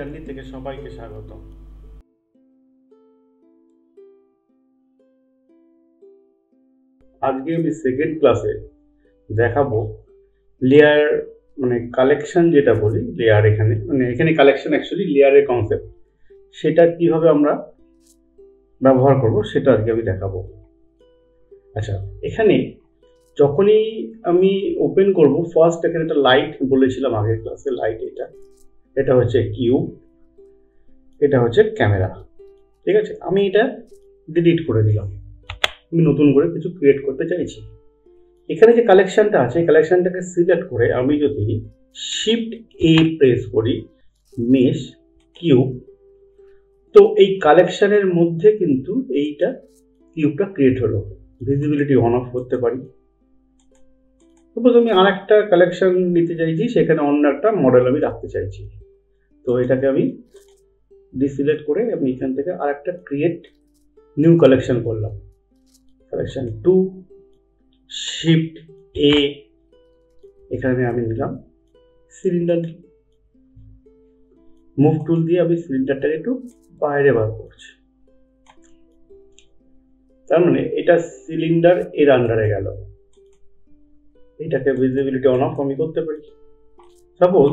Journey থেকে সবাইকে স্বাগত। আজকে আমি সেকেন্ড ক্লাসে দেখাবো লেয়ার মানে কালেকশন, যেটা বলি লেয়ার, এখানে কালেকশন অ্যাকচুয়ালি লেয়ারের কনসেপ্ট, সেটা কিভাবে আমরা ব্যবহার করব সেটা আজকে আমি দেখাবো। আচ্ছা, এখানে যখনই আমি ওপেন করব, ফার্স্ট এখানে একটা লাইট বলেছিলাম আগের ক্লাসে, লাইট এটা হচ্ছে কিউব, এটা হচ্ছে ক্যামেরা। ঠিক আছে, আমি এটা ডিলিট করে দিলাম, আমি নতুন করে কিছু ক্রিয়েট করতে চাইছি। এখানে যে কালেকশনটা আছে, এই কালেকশনটাকে সিলেক্ট করে আমি যদি শিফট এ প্রেস করি, মেশ কিউব, তো এই কালেকশনের মধ্যে কিন্তু এইটা কিউবটা ক্রিয়েট হলো। ভিজিবিলিটি অন অফ করতে পারি। সাপোজ আমি আরেকটা কালেকশন নিতে চাইছি, সেখানে অন্য একটা মডেল আমি রাখতে চাইছি, তো এটাকে আমি ডিসিলেক্ট করে আমি এখান থেকে আরেকটা ক্রিয়েট নিউ কালেকশন করলাম, কালেকশন 2, শিফট এ, এখানে আমি নিলাম সিলিন্ডার, মুভ টুল দিয়ে আমি সিলিন্ডারটাকে একটু বাইরে বার করছি, তার মানে এটা সিলিন্ডার এর আন্ডারে গেল। এটাকে ভিজিবিলিটি অন অফ আমি করতে পারি। সাপোজ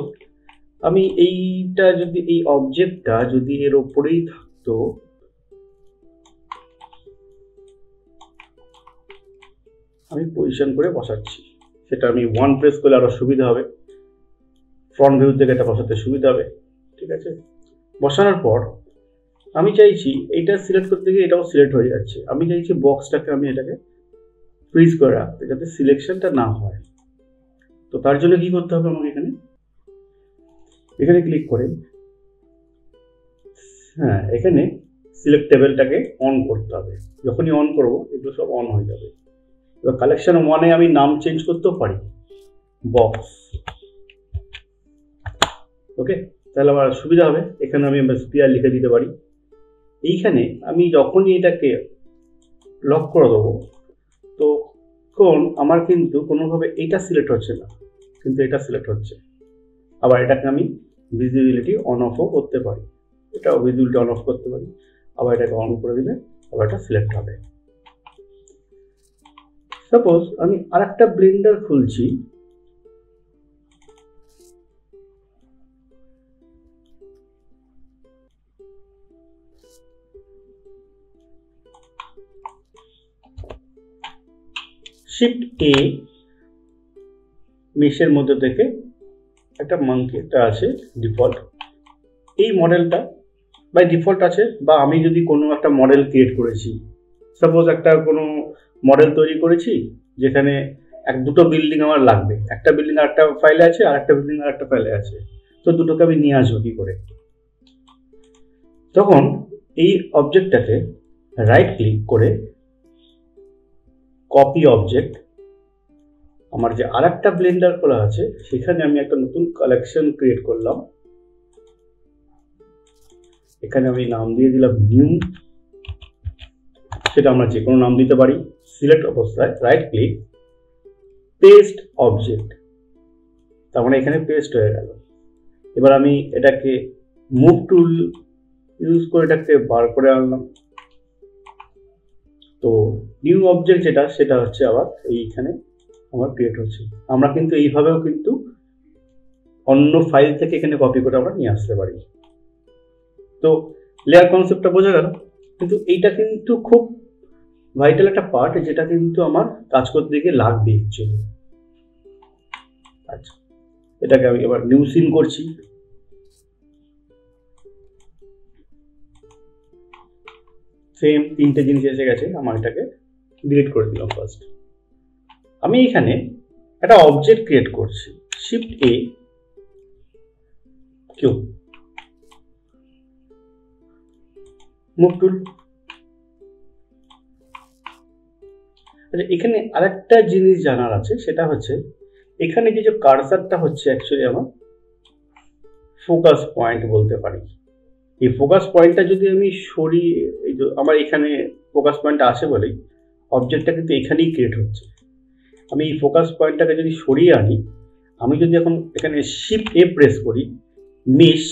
আমি এইটা যদি, এই অবজেক্টটা যদি এর ওপরেই থাকতো, আমি পজিশন করে বসাচ্ছি, সেটা আমি 1 প্রেস করলে আরো সুবিধা হবে, ফ্রন্ট ভিউ থেকে এটা বসাতে সুবিধা হবে। ঠিক আছে, বসানোর পর আমি চাইছি এইটা সিলেক্ট করতে গিয়ে এটাও সিলেক্ট হয়ে যাচ্ছে, আমি চাইছি বক্সটাকে আমি এটাকে ফ্রিজ করে রাখতে যাতে সিলেকশনটা না হয়। তো তার জন্য কি করতে হবে, আমাকে এখানে ক্লিক করে এখানে সিলেক্ট টেবিলটাকে অন করতে হবে। যখনই অন করব এগুলো সব অন হয়ে যাবে। এবার কালেকশন 1-এ আমি নাম চেঞ্জ করতেও পারি, বক্স। ওকে, তাহলে আমার সুবিধা হবে, এখানে আমি স্পিয়ার লিখে দিতে পারি। এইখানে আমি যখনই এটাকে লক করে দেবো, তো আমার কিন্তু কোনোভাবে এটা সিলেক্ট হচ্ছে না, কিন্তু এটা সিলেক্ট হচ্ছে। আবার এটাকে আমি ভিজিবিলিটি অন অফও করতে পারি, এটাও ভিজিবিলিটি অন অফ করতে পারি। আবার এটাকে অন করে দিলে আবার এটা সিলেক্ট হবে। সাপোজ আমি আরেকটা ব্লেন্ডার খুলছি, শিফট এ, মেশের মধ্যে থেকে একটা মাঙ্কি একটা আছে ডিফল্ট, এই মডেলটা বাই ডিফল্ট আছে। বা আমি যদি কোনো একটা মডেল ক্রিয়েট করেছি, সাপোজ একটা কোনো মডেল তৈরি করেছি যেখানে দুটো বিল্ডিং আমার লাগবে, একটা বিল্ডিং আর একটা ফাইলে আছে, আর একটা বিল্ডিং আর একটা ফাইলে আছে, তো দুটোকে আমি নিয়ে আসবো কি করে? তখন এই অবজেক্টটাকে রাইট ক্লিক করে কপি অবজেক্ট, আমার যে আর একটা ব্লেন্ডার খোলা আছে সেখানে আমি একটা নতুন কালেকশন ক্রিয়েট করলাম, এখানে আমি নাম দিয়ে দিলাম নিউ, সেটা আমরা যে কোনো নাম দিতে পারি। সিলেক্ট অবস্থায় রাইট ক্লিক, পেস্ট অবজেক্ট, তার মানে এখানে পেস্ট হয়ে গেল। এবার আমি এটাকে মুভ টুল ইউজ করে এটাকে বার করে আনলাম, তো নিউ অবজেক্ট সেটা হচ্ছে আবার এইখানে আমার ক্রিয়েট হচ্ছে। আমরা কিন্তু এইভাবেও কিন্তু অন্য ফাইল থেকে এখানে কপি করে আমরা নিয়ে আসতে পারি। তো লেয়ার কনসেপ্টটা বোঝা গেল, কিন্তু এইটা কিন্তু খুব ভাইটাল একটা পার্ট, যেটা কিন্তু আমার কাজ করতে গিয়ে লাগবে অ্যাকচুয়ালি। আচ্ছা, এটাকে আমি এবার নিউ সিন করছি, সেম 3টে জিনিস এসে গেছে, আমার এটাকে ডিলিট করে দিলাম। ফার্স্ট আমি এখানে একটা অবজেক্ট ক্রিয়েট করছি, শিফট এ, কিউব, মুভ টুল। আচ্ছা, এখানে আরেকটা জিনিস জানার আছে, সেটা হচ্ছে এখানে যে কার্সারটা হচ্ছে অ্যাকচুয়ালি আমার ফোকাস পয়েন্ট বলতে পারি। এই ফোকাস পয়েন্টটা যদি আমি সরিয়ে, এই যে আমার এখানে ফোকাস পয়েন্ট আছে বলেই অবজেক্টটা কিন্তু এখানেই ক্রিয়েট হচ্ছে। আমি এই ফোকাস পয়েন্টটাকে যদি সরিয়ে আনি, আমি যদি এখন এখানে শিফট এ প্রেস করি, মেশ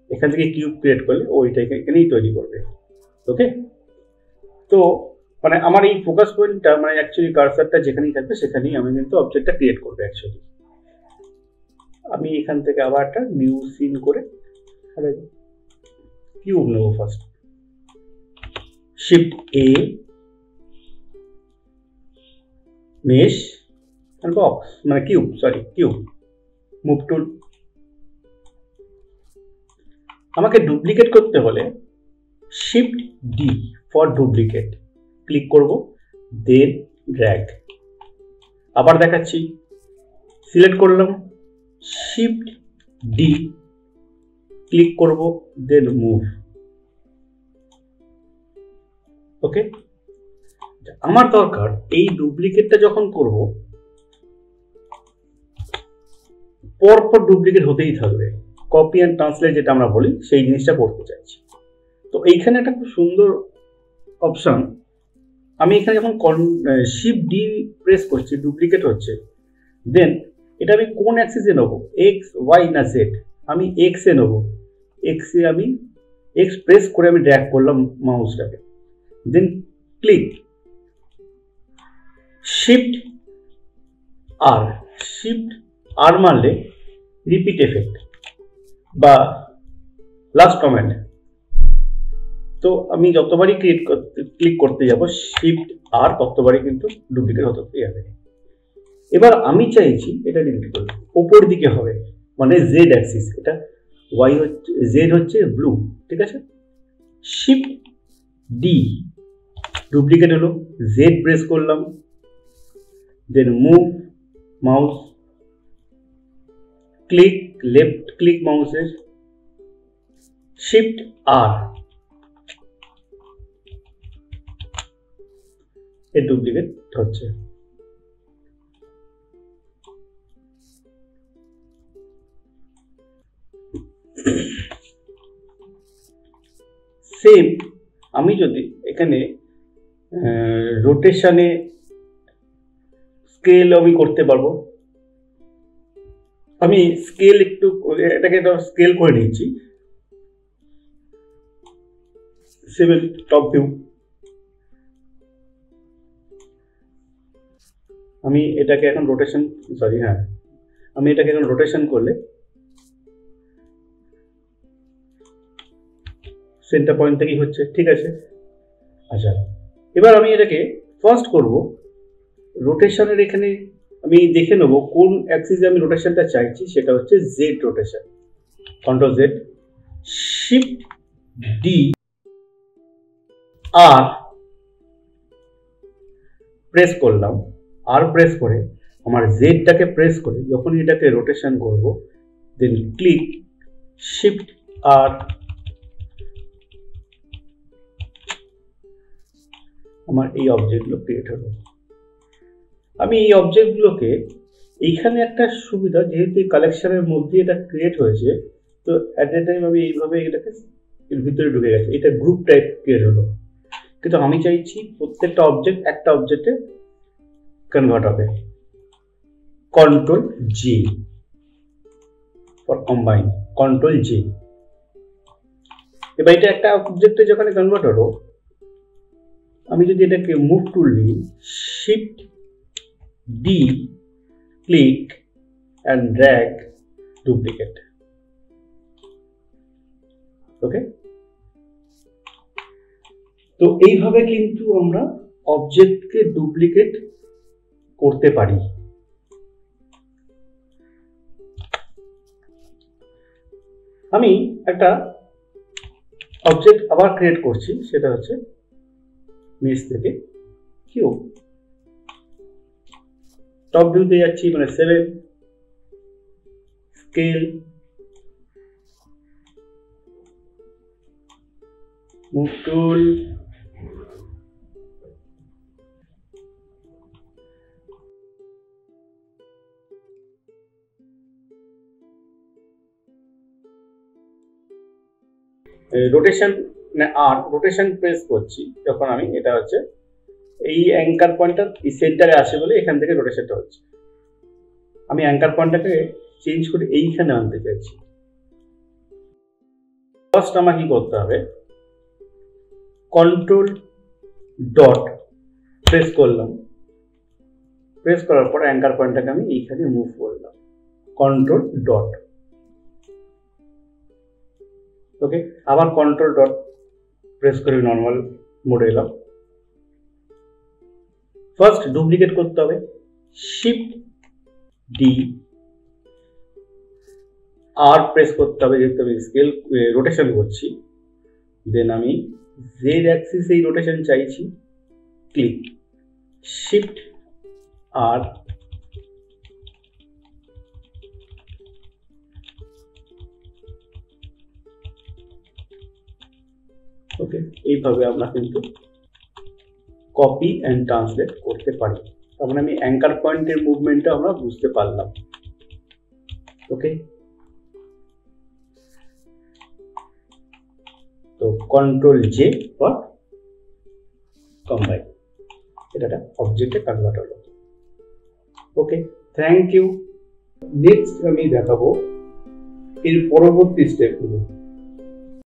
এখান থেকে কিউব ক্রিয়েট করলে ওইটাকে এখানেই তৈরি করবে। ওকে, তো মানে আমার এই ফোকাস পয়েন্টটা মানে অ্যাকচুয়ালি কার্সারটা যেখানেই থাকবে সেখানেই আমি কিন্তু অবজেক্টটা ক্রিয়েট করবে। অ্যাকচুয়ালি আমি এখান থেকে আবার একটা নিউ সিন করে কিউব নেব first, shift A, mesh and box মানে cube, sorry cube, move tool. আমাকে ডুপ্লিকেট করতে হলে shift D for duplicate click করব, দেন ড্র্যাগ। আবার দেখাচ্ছি, সিলেক্ট করলাম, শিফট ডি ক্লিক করব, দেন মুভ। ওকে, আমার দরকার এই ডুপ্লিকেটটা যখন করব পরপর ডুপ্লিকেট হতেই থাকবে, কপি অ্যান্ড ট্রান্সলেট যেটা আমরা বলি সেই জিনিসটা করতে চাইছি। তো এইখানে একটা খুব সুন্দর অপশন, আমি এখানে যখন শিফট ডি প্রেস করছি ডুপ্লিকেট হচ্ছে, দেন এটা আমি কোন অ্যাক্সিসে নেব, এক্স ওয়াই না জেড? আমি এক্স এ নেব। এক্সে আমি এক্স প্রেস করে আমি ড্র্যাগ করলাম মাউসটাকে, দেন ক্লিক, শিফট আর, শিফট আর মারলে রিপিট এফেক্ট বা লাস্ট কমেন্ট। তো আমি যতবারই ক্লিক করতে যাব শিফট আর ততবারই কিন্তু ডুপ্লিকেট হতে যাবে। এবার আমি চাইছি এটা ডিলিট করব, ওপর দিকে হবে মানে জেড অ্যাক্সিস, এটা ওয়াই হচ্ছে, জেড হচ্ছে ব্লু, ঠিক আছে? শিফট ডি ডুপ্লিকেট হলো, জেড প্রেস করলাম, then move mouse, click left click মাউসের, শিফট আর, এর ডুপ্লিকেট হচ্ছে। সেম আমি যদি এখানে রোটেশনে স্কেল আমি করতে পারবো, আমি স্কেল একটু এটাকে স্কেল করে নিচ্ছি, 7 টপ ভিউ। আমি এটাকে এখন রোটেশন, সরি হ্যাঁ, আমি এটাকে এখন রোটেশন করলে সেন্টার পয়েন্ট থেকেই হচ্ছে, ঠিক আছে? আচ্ছা, এবার আমি এটাকে ফার্স্ট করব রোটেশনের, এখানে আমি দেখে নেব কোন অ্যাক্সিসে আমি রোটেশনটা চাইছি, সেটা হচ্ছে Z rotation. Control Z, shift D আর প্রেস করলাম, আর প্রেস করে আমার জেডটাকে প্রেস করে যখনই এটাকে রোটেশন করব, দেন ক্লিক, শিফট আর, আমার এই অবজেক্টগুলো ক্রিয়েট হলো। আমি এই অবজেক্টগুলোকে এইখানে একটা সুবিধা, যেহেতু কালেকশনের মধ্যে এটা ক্রিয়েট হয়েছে, তো অ্যাট এ টাইম আমি এইভাবে এটাকে এর ভিতরে ঢুকে গেছে, এটা গ্রুপ টাইপ ক্রিয়েট হলো। কিন্তু আমি চাইছি প্রত্যেকটা অবজেক্ট একটা অবজেক্টে কনভার্ট হবে। Control G for combine, control জি। এবার এটা একটা অবজেক্টে যখন কনভার্ট হলো, আমি যদি এটাকে মুভ টুল নিই, shift D click and drag, duplicate. Okay, তো এইভাবে কিন্তু আমরা অবজেক্টকে ডুপ্লিকেট করতে পারি। আমি একটা অবজেক্ট আবার ক্রিয়েট করছি, সেটা হচ্ছে মেশ থেকে কিউব, টপ ভিউতে যাচ্ছি মানে 7, স্কেল, মুভ টুল, রোটেশন আর রোটেশন প্রেস করছি যখন আমি, এটা হচ্ছে এই অ্যাঙ্কার পয়েন্টটা এই সেন্টারে আসে বলে এখান থেকে রোটেশনটা হচ্ছে। আমি অ্যাঙ্কার পয়েন্টটাকে চেঞ্জ করে এইখানে আনতে চাইছি, ফার্স্ট আমাকে কি করতে হবে, কন্ট্রোল ডট প্রেস করলাম, প্রেস করার পর অ্যাঙ্কার পয়েন্টটাকে আমি এইখানে মুভ করলাম, কন্ট্রোল ডট। ওকে, আবার কন্ট্রোল ডট প্রেস করে নর্মাল মোডে এলাম। ফার্স্ট ডুপ্লিকেট করতে হবে, শিফট ডি, আর প্রেস করতে হবে যেহেতু আমি স্কেল রোটেশন করছি। দেন আমি জেড অ্যাক্সিস এই রোটেশন চাইছি, ক্লিক, শিফট আর, ওকে, এইভাবে আমরা কিন্তু কপি অ্যান্ড ট্রান্সলেট করতে পারি। তার মানে আমি অ্যাঙ্কার পয়েন্টের মুভমেন্টটা আমরা বুঝতে পারলাম। ওকে, তো কন্ট্রোল জে ফর কম্বাইন, এটা একটা অবজেক্টে কনভার্ট হলো। ওকে, থ্যাংক ইউ। নেক্সট আমি দেখাবো এর পরবর্তী স্টেপগুলো।